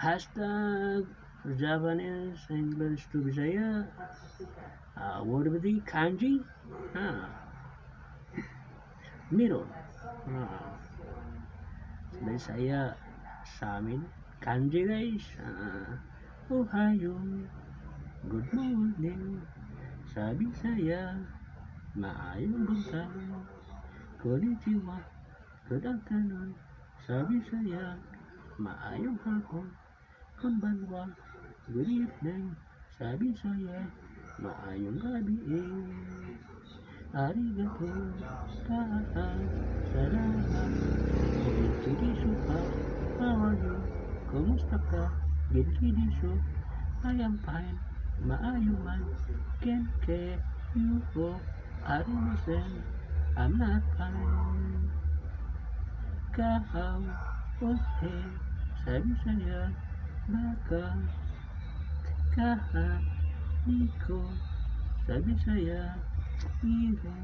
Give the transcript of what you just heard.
Hashtag Japanese English to Bisaya. Word of the day, kanji. Meron. Bisaya sa amin. Kanji guys. Ohayo. Good morning. Sa Bisaya. Maayong buntag. Konnichiwa. Good afternoon. Sa Bisaya. Maayong hapon. Konbanwa. Good evening. Sa Bisaya. Maayong gabi. Arigato. Salamat. Genki desu ka? How are you? Kumusta ka? Genki desu? I am fine. Maayong man. Genki. Yuho. Arimasen. I'm not fine. Kahau. Okay. Sabi saya. Baka. Kaha. Niko. Sabi saya. Iro.